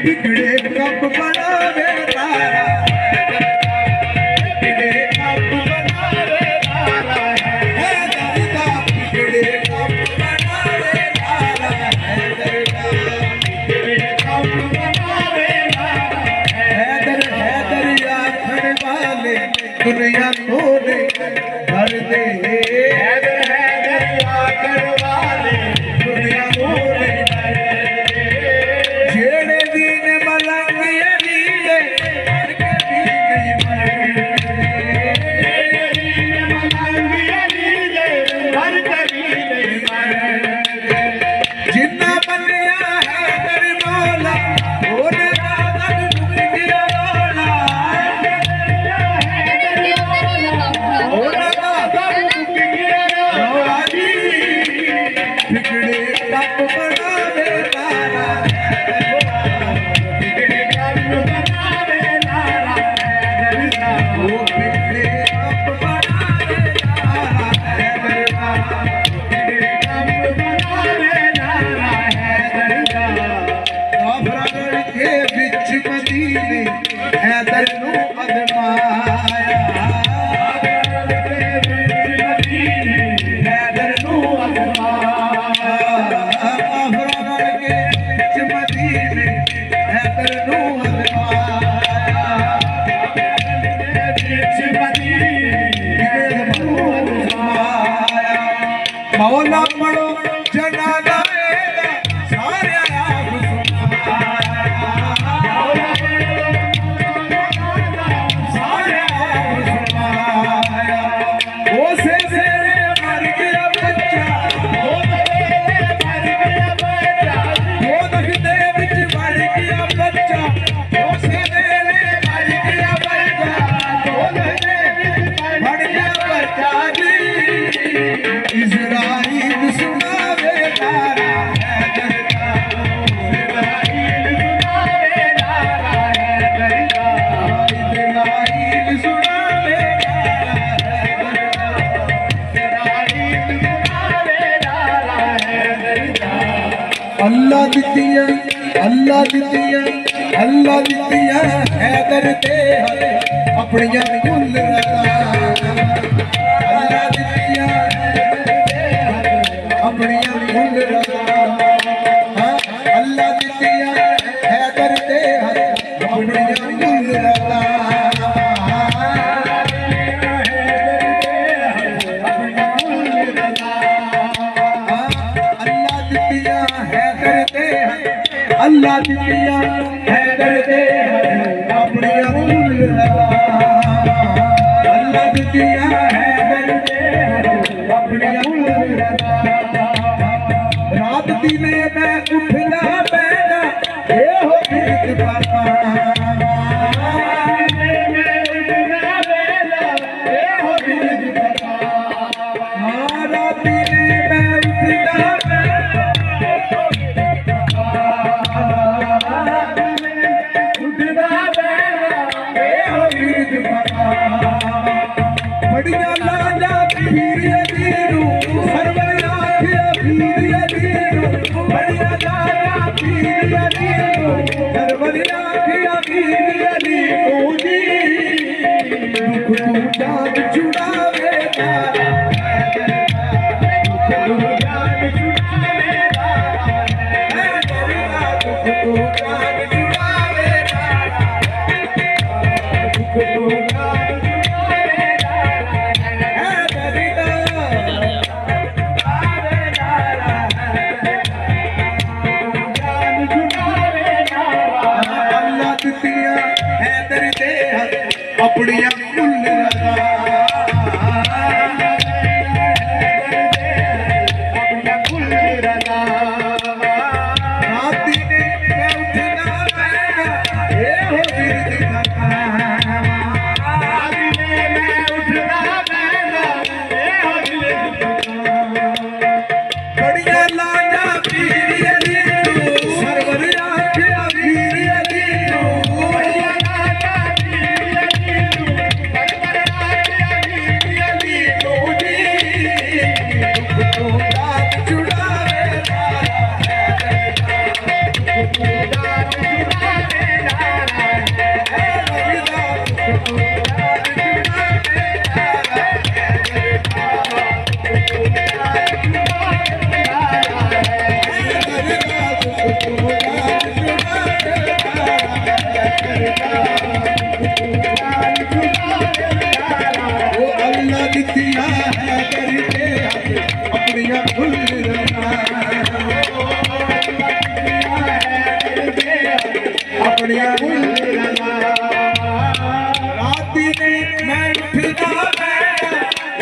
बिगड़े कब बनावे तारा, बिगड़े कब बनावे तारा है दरदा, बिगड़े कब बनावे तारा है दरदा, बिगड़े कब बनावे तारा हैदर हैदर आखण वाले दुनिया तोड़े भर दे, हैदर हैदर आखण वाले दुनिया तोड़े हैदर नू अजमाया, हैदर नू अजमाया, अफरान के बिच मदीने हैदर नू अजमाया, बिच मदीने नू अजमाया, मौला पढ़ो जनाजा सारे आप इज़राइल सुनावे तारा है दरदा, इज़राइल सुनावे तारा है दरदा, इज़राइल सुनावे तारा है दरदा, इज़राइल सुनावे तारा है दरदा। अल्लाह दित्तियां, अल्लाह दित्तियां, अल्लाह दित्तियां हैदर ते अपनियां कुल रता, अल्लाह दित्तियां अपनियां कुल रता, अल्लाह दित्तियां हैदर ते अपनियां कुल रता, अल्लाह दित्तियां हैदर ते, अल्लाह दित्तियां हैदर ते अपनियां कुल रता, अल्लाह दित्तियां हैदर ते अपनियां कुल रता। रात दिने मैं उठदा पैदा ए हो बिरत पापा, रात दिने मैं उठदा बड़िया लाजा पीर यदीरू सरवर आखिया पीर यदीरू, बड़िया लाजा पीर यदीरू सरवर आखिया पीर यदीरू जी, दुख तू जान छुड़ावे तारा है दरदा, दुख तू जान छुड़ावे तारा है दरदा, दुख तू जान छुड़ावे तारा, दुख तू जान छुड़ावे तारा है दरदा,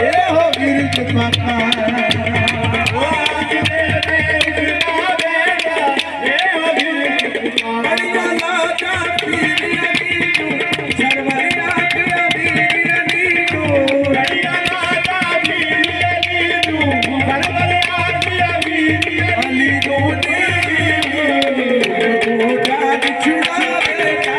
ए हो गिरज पाका बढ़िया लाजा पीर अलीनु सरवर आखिया वीर अलीनु बढ़िया लाजा पीर अलीनु सरवर आखिया वीर अलीनु जान छुड़ावेगा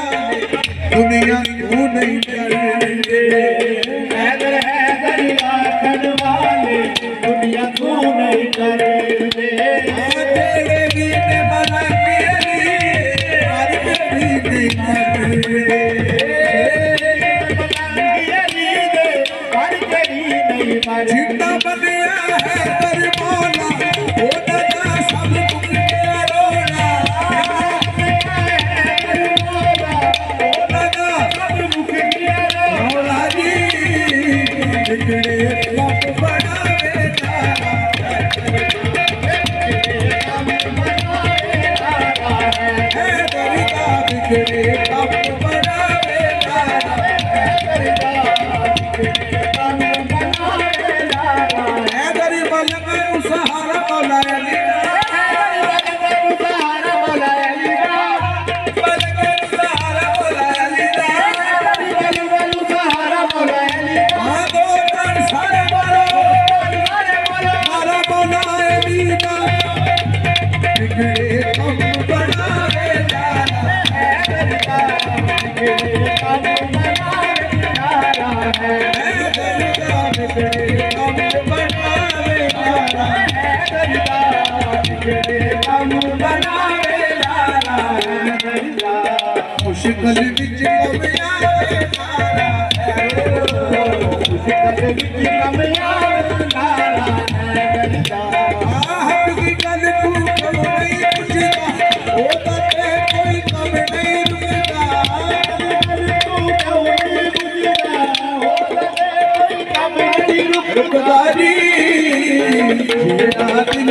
दुनिया क्यों नहीं डरते हैदर हैदर आखन वाले दुनिया क्यों नहीं डरते तेरे गीत बना के हर भी नहीं मरते जिंदा बनया है कर मौला वो दादा सब कुछ तेरा रोना बिगड़े कब बनावे तारा है दरिदा बिगड़े कब बनावे तारा है दरी बल में सहारा मौला अली मुश्किल विच कम आवे तारा मुश्किल विच कम आवे तारा हक की गल तू क्यों नहीं पूछदा ओ ते कोई कम नहीं रुकदा तू क्यों नहीं पूछदा ओ ते कोई कम नहीं रुकदा नी जेड़ा दिल